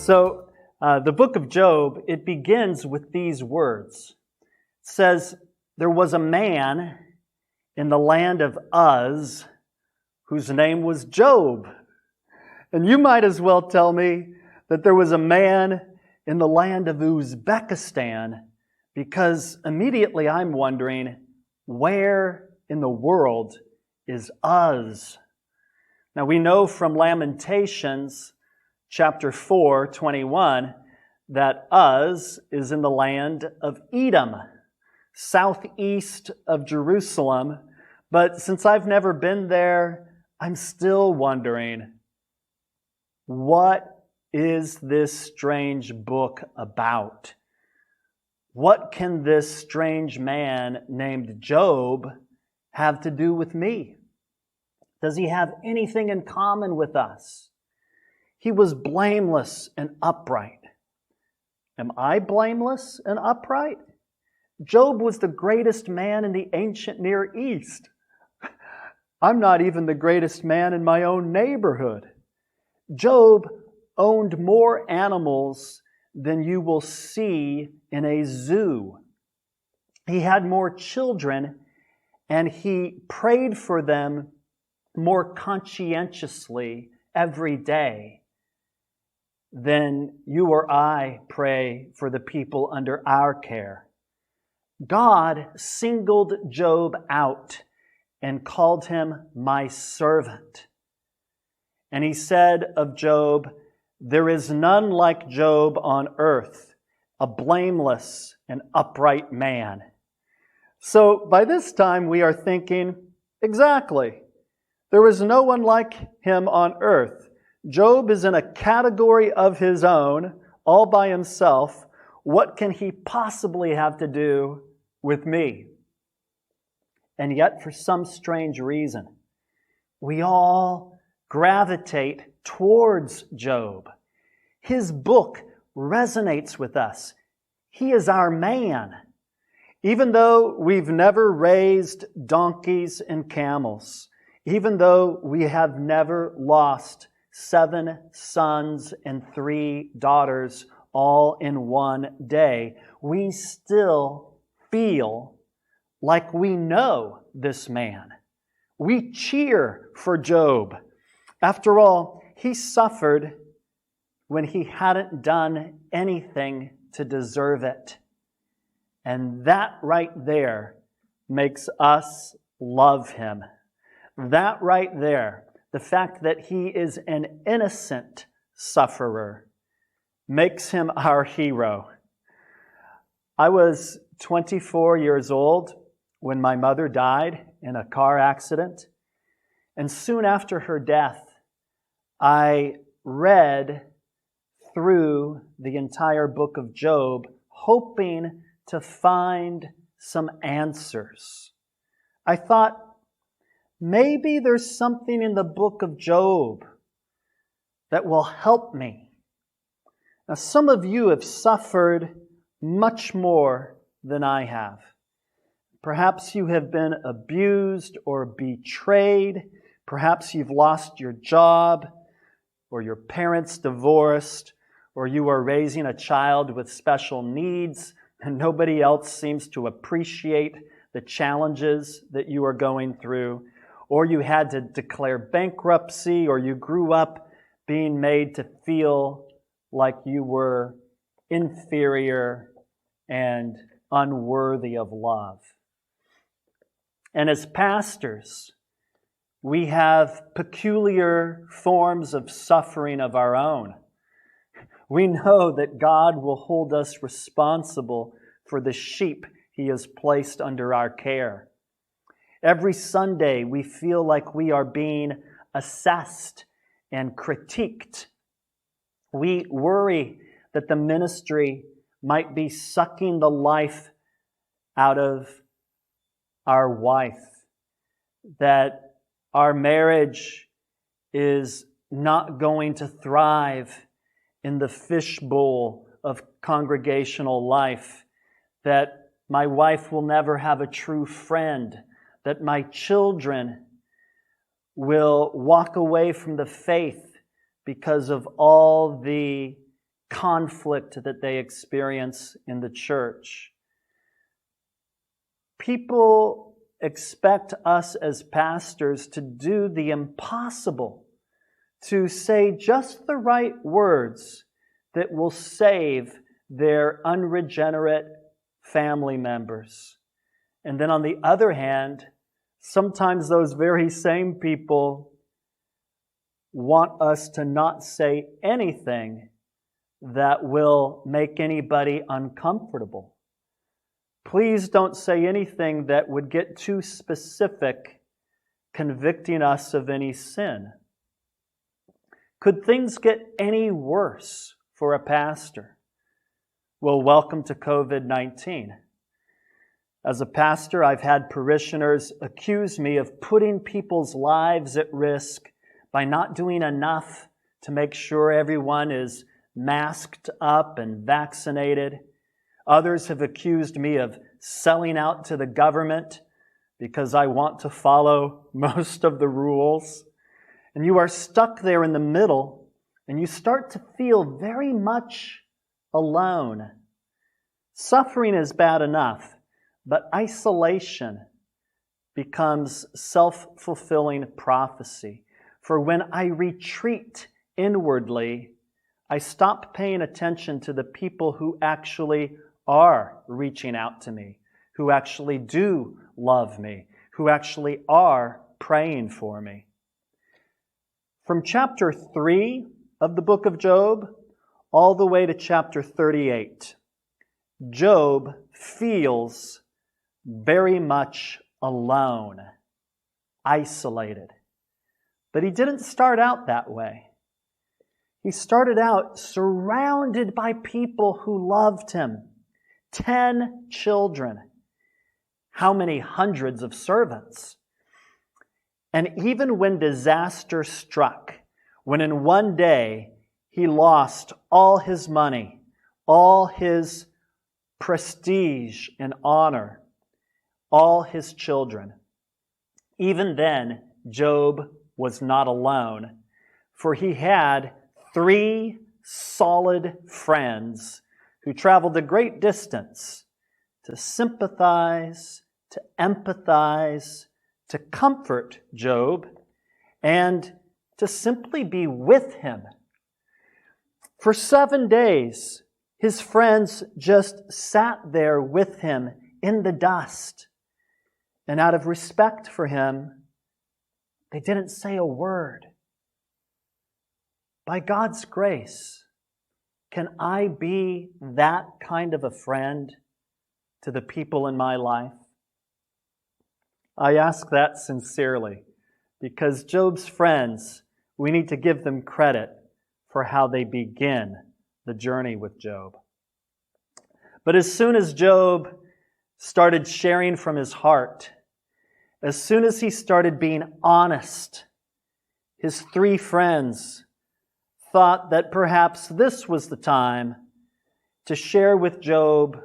The book of Job, it begins with these words. It says, there was a man in the land of Uz whose name was Job. And you might as well tell me that there was a man in the land of Uzbekistan, because immediately I'm wondering, where in the world is Uz? Now we know from Lamentations chapter 4:21 that Uz is in the land of Edom, southeast of Jerusalem. But since I've never been there, I'm still wondering, what is this strange book about? What can this strange man named Job have to do with me? Does he have anything in common with us? He was blameless and upright. Am I blameless and upright? Job was the greatest man in the ancient Near East. I'm not even the greatest man in my own neighborhood. Job owned more animals than you will see in a zoo. He had more children, and he prayed for them more conscientiously every day than you or I pray for the people under our care. God singled Job out and called him my servant. And he said of Job, there is none like Job on earth, a blameless and upright man. So by this time we are thinking, exactly, there is no one like him on earth. Job is in a category of his own, all by himself. What can he possibly have to do with me? And yet, for some strange reason, we all gravitate towards Job. His book resonates with us. He is our man. Even though we've never raised donkeys and camels, even though we have never lost 7 sons and 3 daughters all in one day, we still feel like we know this man. We cheer for Job. After all, he suffered when he hadn't done anything to deserve it. And that right there makes us love him. That right there, the fact that he is an innocent sufferer, makes him our hero. I was 24 years old when my mother died in a car accident. And soon after her death, I read through the entire book of Job, hoping to find some answers. I thought, maybe there's something in the book of Job that will help me. Now, some of you have suffered much more than I have. Perhaps you have been abused or betrayed. Perhaps you've lost your job, or your parents divorced, or you are raising a child with special needs, and nobody else seems to appreciate the challenges that you are going through. Or you had to declare bankruptcy, or you grew up being made to feel like you were inferior and unworthy of love. And as pastors, we have peculiar forms of suffering of our own. We know that God will hold us responsible for the sheep He has placed under our care. Every Sunday, we feel like we are being assessed and critiqued. We worry that the ministry might be sucking the life out of our wife, that our marriage is not going to thrive in the fishbowl of congregational life, that my wife will never have a true friend, that my children will walk away from the faith because of all the conflict that they experience in the church. People expect us as pastors to do the impossible, to say just the right words that will save their unregenerate family members. And then on the other hand, sometimes those very same people want us to not say anything that will make anybody uncomfortable. Please don't say anything that would get too specific, convicting us of any sin. Could things get any worse for a pastor? Well, welcome to COVID-19. As a pastor, I've had parishioners accuse me of putting people's lives at risk by not doing enough to make sure everyone is masked up and vaccinated. Others have accused me of selling out to the government because I want to follow most of the rules. And you are stuck there in the middle, and you start to feel very much alone. Suffering is bad enough, but isolation becomes self-fulfilling prophecy. For when I retreat inwardly, I stop paying attention to the people who actually are reaching out to me, who actually do love me, who actually are praying for me. From chapter 3 of the book of Job all the way to chapter 38, Job feels very much alone, isolated. But he didn't start out that way. He started out surrounded by people who loved him. 10 children. How many hundreds of servants? And even when disaster struck, when in one day he lost all his money, all his prestige and honor, all his children, even then Job was not alone, for he had 3 solid friends who traveled a great distance to sympathize, to empathize, to comfort Job, and to simply be with him. For 7 days, his friends just sat there with him in the dust. And out of respect for him, they didn't say a word. By God's grace, can I be that kind of a friend to the people in my life? I ask that sincerely because Job's friends, we need to give them credit for how they begin the journey with Job. But as soon as Job started sharing from his heart, as soon as he started being honest, his 3 friends thought that perhaps this was the time to share with Job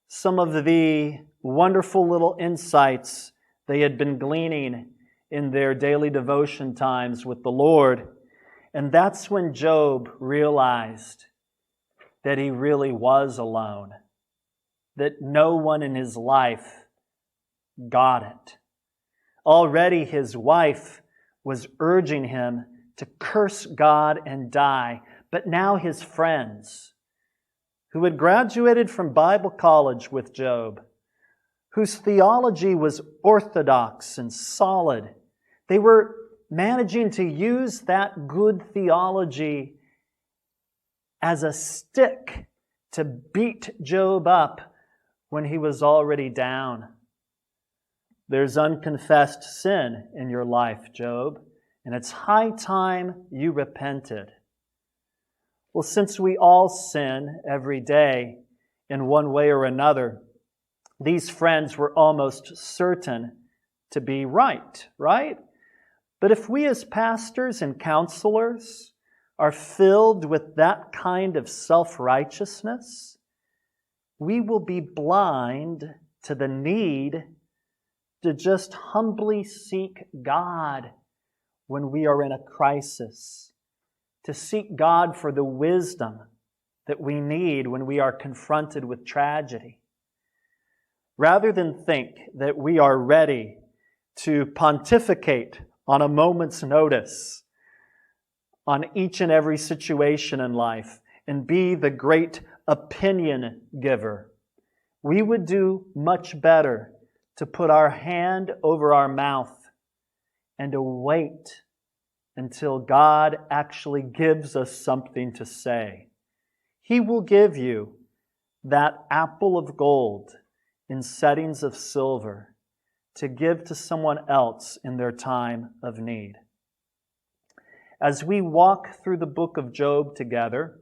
some of the wonderful little insights they had been gleaning in their daily devotion times with the Lord. And that's when Job realized that he really was alone, that no one in his life got it. Already his wife was urging him to curse God and die, but now his friends, who had graduated from Bible college with Job, whose theology was orthodox and solid, they were managing to use that good theology as a stick to beat Job up when he was already down. There's unconfessed sin in your life, Job, and it's high time you repented. Well, since we all sin every day in one way or another, these friends were almost certain to be right? But if we as pastors and counselors are filled with that kind of self-righteousness, we will be blind to the need to just humbly seek God when we are in a crisis, to seek God for the wisdom that we need when we are confronted with tragedy. Rather than think that we are ready to pontificate on a moment's notice on each and every situation in life and be the great opinion giver, we would do much better to put our hand over our mouth and to wait until God actually gives us something to say. He will give you that apple of gold in settings of silver to give to someone else in their time of need. As we walk through the book of Job together,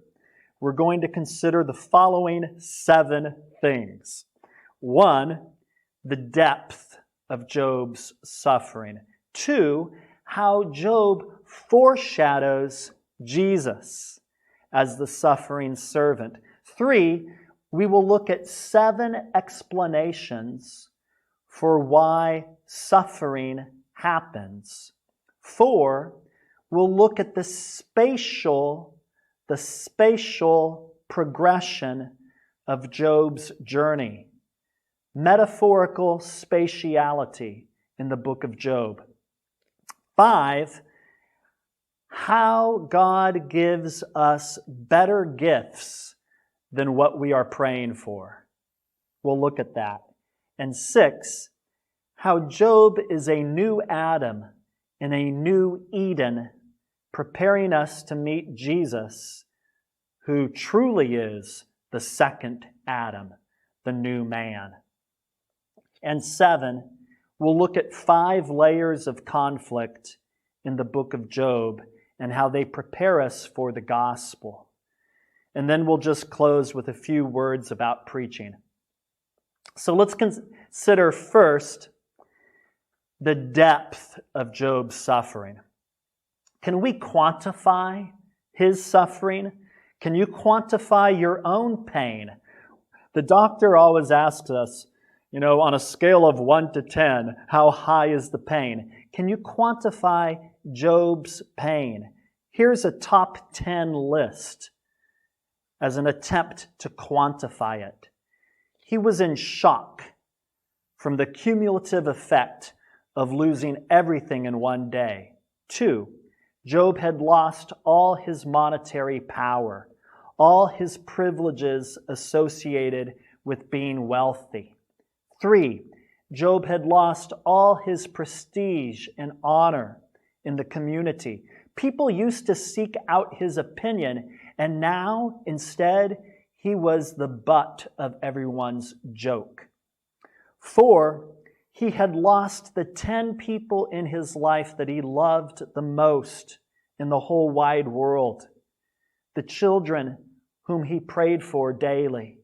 we're going to consider the following 7 things. 1, the depth of Job's suffering. 2, how Job foreshadows Jesus as the suffering servant. 3, we will look at 7 explanations for why suffering happens. 4, we'll look at the spatial progression of Job's journey. Metaphorical spatiality in the book of Job. 5, how God gives us better gifts than what we are praying for. We'll look at that. And 6, how Job is a new Adam in a new Eden, preparing us to meet Jesus, who truly is the second Adam, the new man. And 7, we'll look at 5 layers of conflict in the book of Job and how they prepare us for the gospel. And then we'll just close with a few words about preaching. So let's consider first the depth of Job's suffering. Can we quantify his suffering? Can you quantify your own pain? The doctor always asks us, on a scale of 1 to 10, how high is the pain? Can you quantify Job's pain? Here's a top 10 list as an attempt to quantify it. He was in shock from the cumulative effect of losing everything in one day. 2, Job had lost all his monetary power, all his privileges associated with being wealthy. 3, Job had lost all his prestige and honor in the community. People used to seek out his opinion, and now, instead, he was the butt of everyone's joke. 4, he had lost the 10 people in his life that he loved the most in the whole wide world, the children whom he prayed for daily.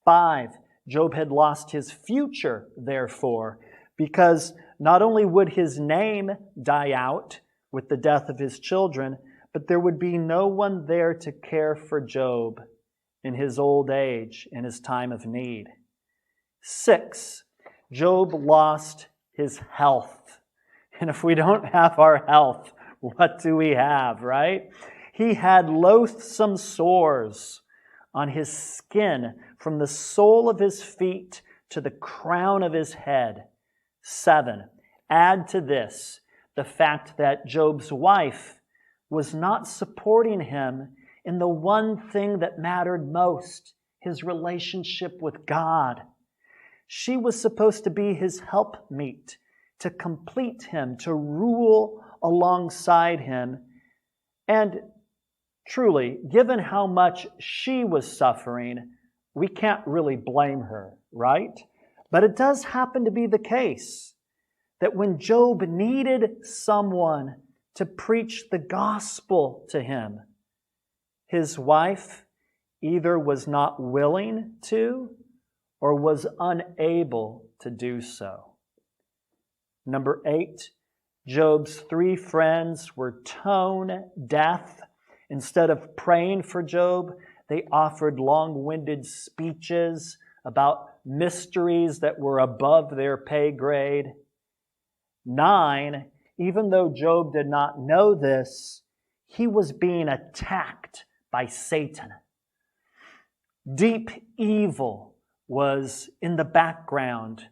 5, Job had lost his future, therefore, because not only would his name die out with the death of his children, but there would be no one there to care for Job in his old age, in his time of need. 6, Job lost his health. And if we don't have our health, what do we have, right? He had loathsome sores on his skin from the sole of his feet to the crown of his head. 7, add to this the fact that Job's wife was not supporting him in the one thing that mattered most, his relationship with God. She was supposed to be his helpmeet, to complete him, to rule alongside him. And truly, given how much she was suffering, we can't really blame her, right? But it does happen to be the case that when Job needed someone to preach the gospel to him, his wife either was not willing to or was unable to do so. Number 8, Job's 3 friends were tone deaf. Instead of praying for Job, they offered long-winded speeches about mysteries that were above their pay grade. 9, even though Job did not know this, he was being attacked by Satan. Deep evil was in the background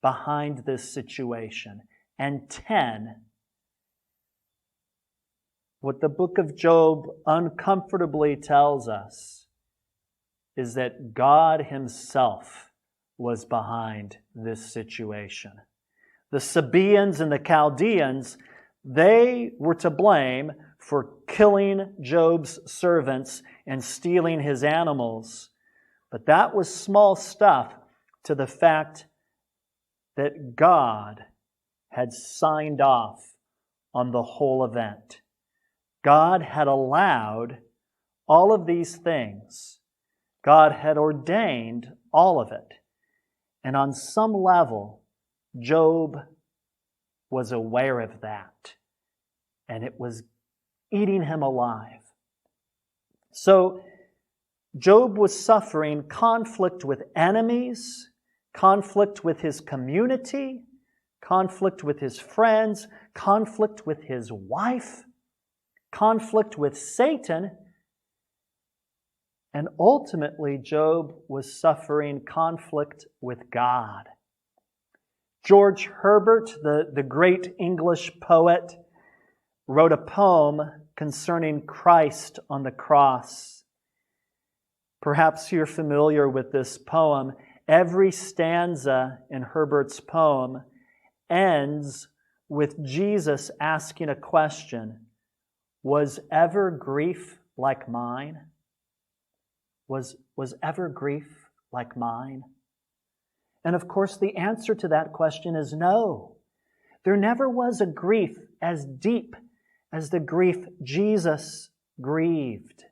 behind this situation. And 10, what the book of Job uncomfortably tells us is that God Himself was behind this situation. The Sabaeans and the Chaldeans, they were to blame for killing Job's servants and stealing his animals. But that was small stuff to the fact that God had signed off on the whole event. God had allowed all of these things. God had ordained all of it. And on some level, Job was aware of that. And it was eating him alive. So, Job was suffering conflict with enemies, conflict with his community, conflict with his friends, conflict with his wife, conflict with Satan, and ultimately Job was suffering conflict with God. George Herbert, the great English poet, wrote a poem concerning Christ on the cross. Perhaps you're familiar with this poem. Every stanza in Herbert's poem ends with Jesus asking a question. Was ever grief like mine? Was ever grief like mine? And of course, the answer to that question is no. There never was a grief as deep as the grief Jesus grieved.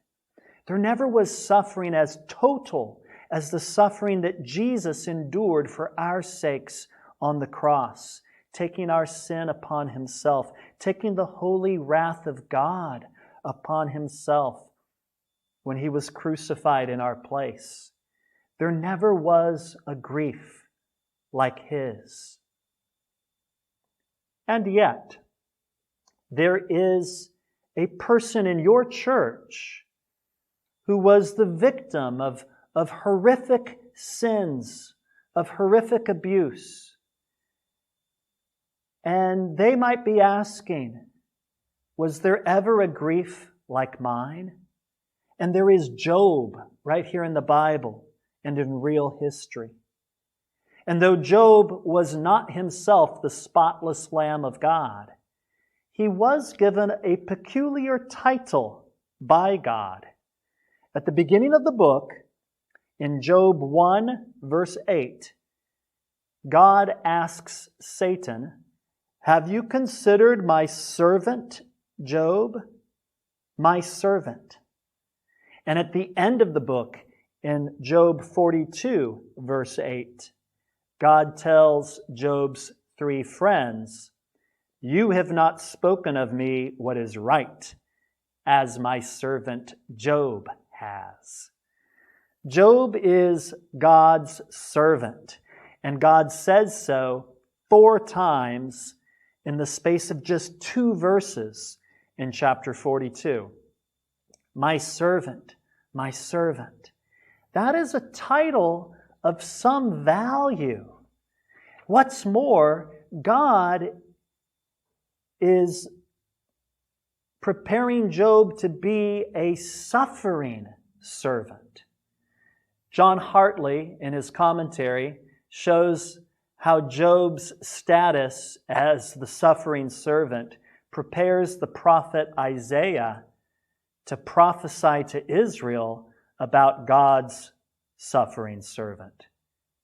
There never was suffering as total as the suffering that Jesus endured for our sakes on the cross, taking our sin upon Himself, taking the holy wrath of God upon Himself when He was crucified in our place. There never was a grief like His. And yet, there is a person in your church who was the victim of horrific sins, of horrific abuse. And they might be asking, was there ever a grief like mine? And there is Job right here in the Bible and in real history. And though Job was not himself the spotless Lamb of God, he was given a peculiar title by God. At the beginning of the book, in Job 1, verse 8, God asks Satan, "Have you considered my servant Job?" My servant. And at the end of the book, in Job 42, verse 8, God tells Job's three friends, "You have not spoken of me what is right, as my servant Job has." Job is God's servant, and God says so 4 times in the space of just 2 verses in chapter 42. My servant, my servant. That is a title of some value. What's more, God is preparing Job to be a suffering servant. John Hartley, in his commentary, shows how Job's status as the suffering servant prepares the prophet Isaiah to prophesy to Israel about God's suffering servant,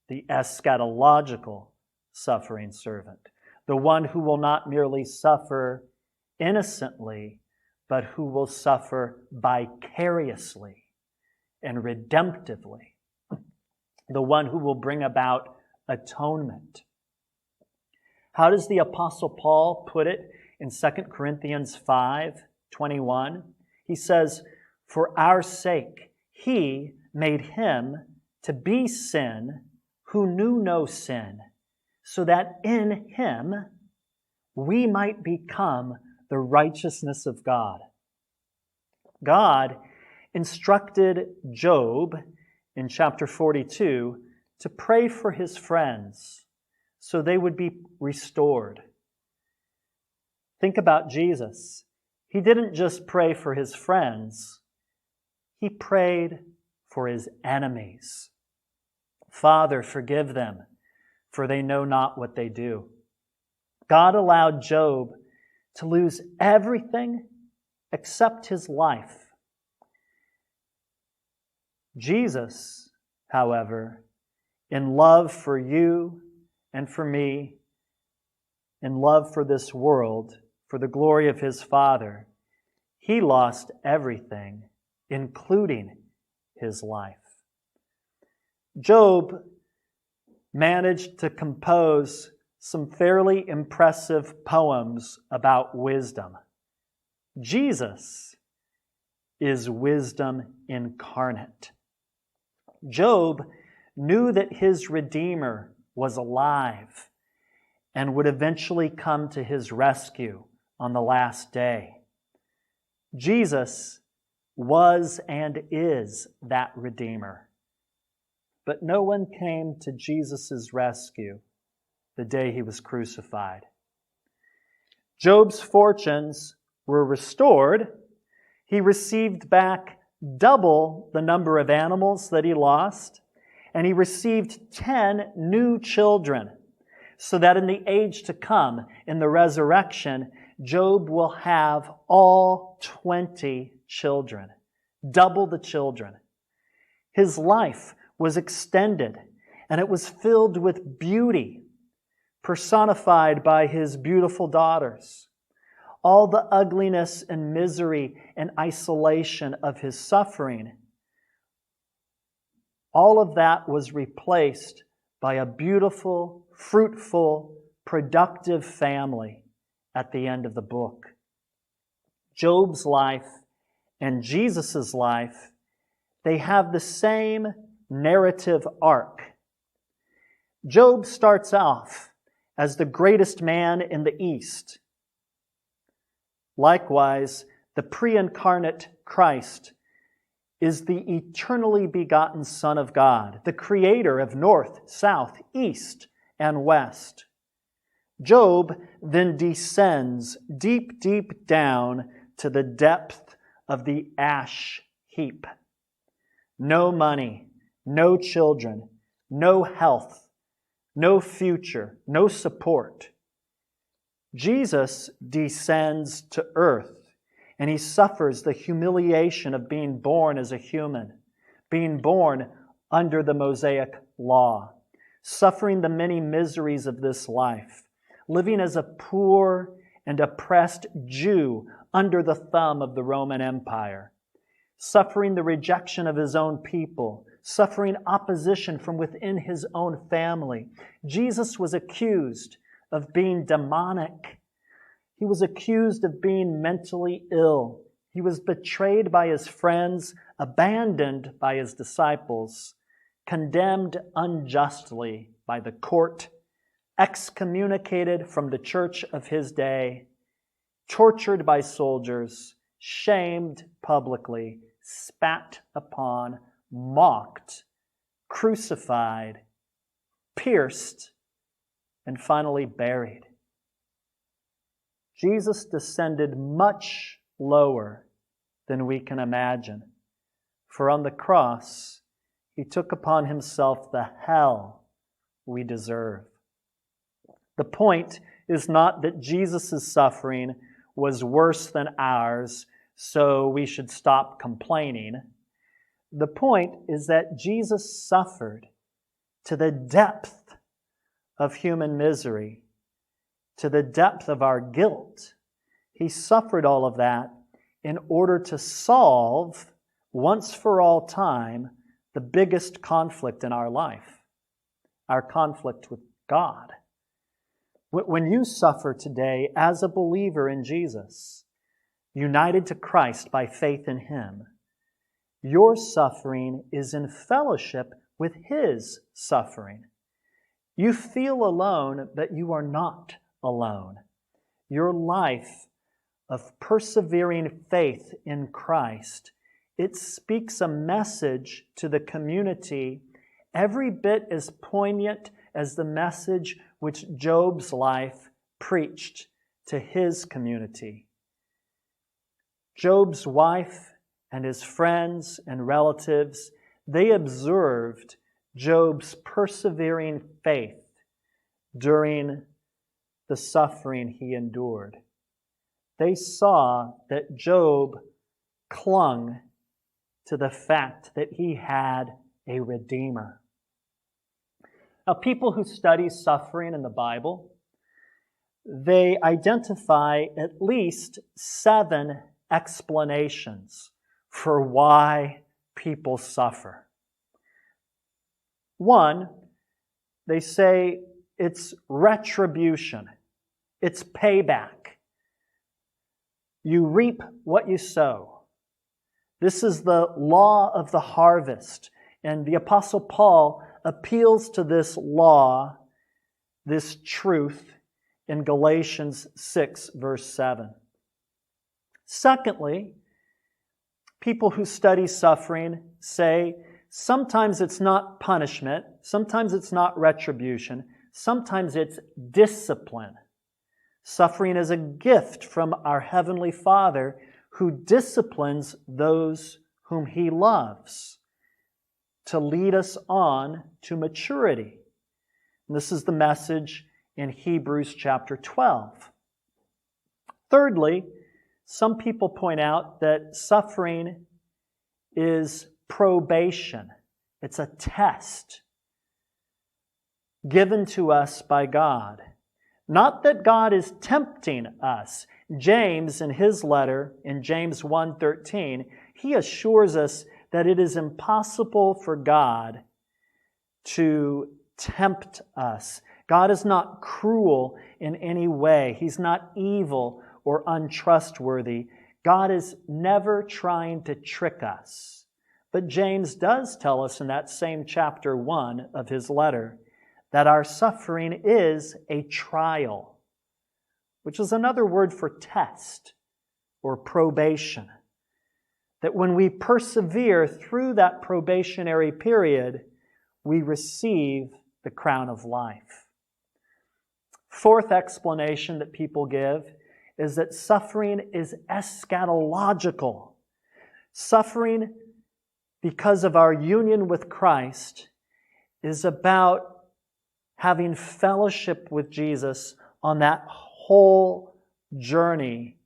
the eschatological suffering servant, the one who will not merely suffer innocently, but who will suffer vicariously and redemptively, the one who will bring about atonement. How does the Apostle Paul put it in 2 Corinthians 5:21? He says, "For our sake He made Him to be sin who knew no sin, so that in Him we might become the righteousness of God." God instructed Job in chapter 42 to pray for his friends so they would be restored. Think about Jesus. He didn't just pray for his friends. He prayed for his enemies. Father, forgive them, for they know not what they do. God allowed Job to lose everything except his life. Jesus, however, in love for you and for me, in love for this world, for the glory of his Father, he lost everything, including his life. Job managed to compose some fairly impressive poems about wisdom. Jesus is wisdom incarnate. Job knew that his Redeemer was alive and would eventually come to his rescue on the last day. Jesus was and is that Redeemer. But no one came to Jesus' rescue the day he was crucified. Job's fortunes were restored. He received back double the number of animals that he lost, and he received 10 new children, so that in the age to come, in the resurrection, Job will have all 20 children, double the children. His life was extended, and it was filled with beauty, personified by his beautiful daughters. All the ugliness and misery and isolation of his suffering, all of that was replaced by a beautiful, fruitful, productive family at the end of the book. Job's life and Jesus' life, they have the same narrative arc. Job starts off as the greatest man in the East. Likewise, the pre-incarnate Christ is the eternally begotten Son of God, the creator of north, south, east, and west. Job then descends deep, deep down to the depth of the ash heap. No money, no children, no health, no future, no support. Jesus descends to earth, and he suffers the humiliation of being born as a human, being born under the Mosaic law, suffering the many miseries of this life, living as a poor and oppressed Jew under the thumb of the Roman Empire, suffering the rejection of his own people, suffering opposition from within his own family. Jesus was accused of being demonic. He was accused of being mentally ill. He was betrayed by his friends, abandoned by his disciples, condemned unjustly by the court, excommunicated from the church of his day, tortured by soldiers, shamed publicly, spat upon, mocked, crucified, pierced, and finally buried. Jesus descended much lower than we can imagine, for on the cross, he took upon himself the hell we deserve. The point is not that Jesus' suffering was worse than ours, so we should stop complaining. The point is that Jesus suffered to the depth of human misery, to the depth of our guilt. He suffered all of that in order to solve, once for all time, the biggest conflict in our life, our conflict with God. When you suffer today as a believer in Jesus, united to Christ by faith in Him, your suffering is in fellowship with His suffering. You feel alone, but you are not alone. Your life of persevering faith in Christ it speaks a message to the community every bit as poignant as the message which Job's life preached to his community. Job's wife and his friends and relatives, they observed Job's persevering faith during the suffering he endured. They saw that Job clung to the fact that he had a Redeemer. Now, people who study suffering in the Bible, they identify at least 7 explanations for why people suffer. 1, they say it's retribution. It's payback. You reap what you sow. This is the law of the harvest. And the Apostle Paul appeals to this law, this truth, in Galatians 6, verse 7. Secondly, people who study suffering say sometimes it's not punishment, sometimes it's not retribution, sometimes it's discipline. Suffering is a gift from our Heavenly Father who disciplines those whom He loves to lead us on to maturity. And this is the message in Hebrews chapter 12. Thirdly, some people point out that suffering is probation. It's a test given to us by God. Not that God is tempting us. James, in his letter, in James 1:13, he assures us that it is impossible for God to tempt us. God is not cruel in any way. He's not evil or untrustworthy. God is never trying to trick us. But James does tell us in that same chapter 1 of his letter that our suffering is a trial, which is another word for test or probation. That when we persevere through that probationary period, we receive the crown of life. Fourth explanation that people give is that suffering is eschatological. Suffering, because of our union with Christ, is about having fellowship with Jesus on that whole journey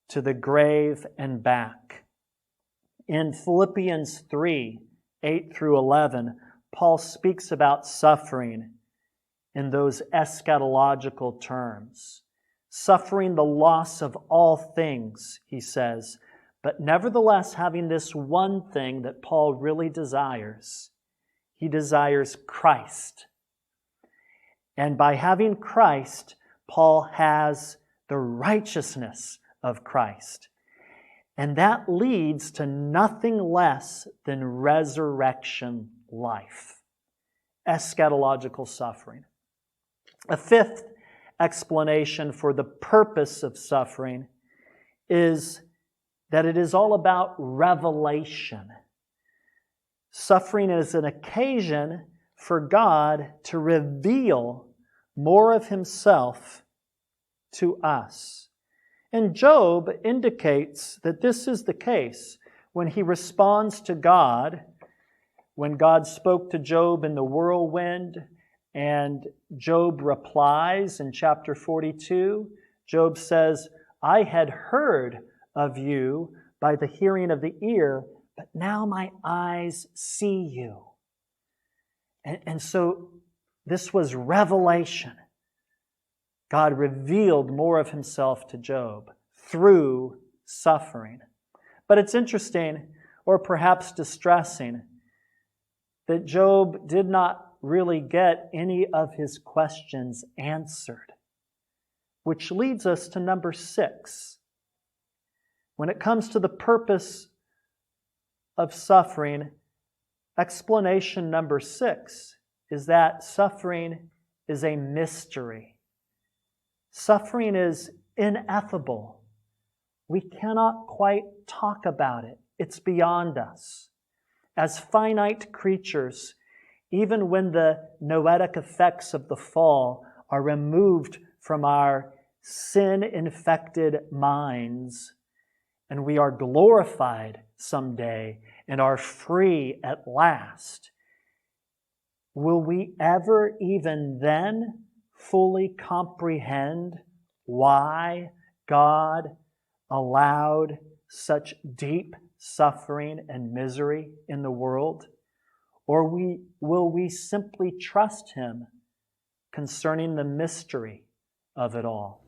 to the grave and back. In Philippians 3, 8 through 11, Paul speaks about suffering in those eschatological terms. Suffering the loss of all things, he says, but nevertheless having this one thing that Paul really desires. He desires Christ. And by having Christ, Paul has the righteousness of Christ. And that leads to nothing less than resurrection life. Eschatological suffering. A fifth explanation for the purpose of suffering is that it is all about revelation. Suffering is an occasion for God to reveal more of Himself to us. And Job indicates that this is the case when he responds to God, when God spoke to Job in the whirlwind, and Job replies in chapter 42. Job says, I had heard of you by the hearing of the ear, but now my eyes see you. And so this was revelation. God revealed more of Himself to Job through suffering. But it's interesting, or perhaps distressing, that Job did not really get any of his questions answered. Which leads us to number 6. When it comes to the purpose of suffering, explanation number 6 is that suffering is a mystery. Suffering is ineffable. We cannot quite talk about it. It's beyond us. As finite creatures, even when the noetic effects of the fall are removed from our sin-infected minds, and we are glorified someday and are free at last, will we ever even then fully comprehend why God allowed such deep suffering and misery in the world? Or will we simply trust Him concerning the mystery of it all?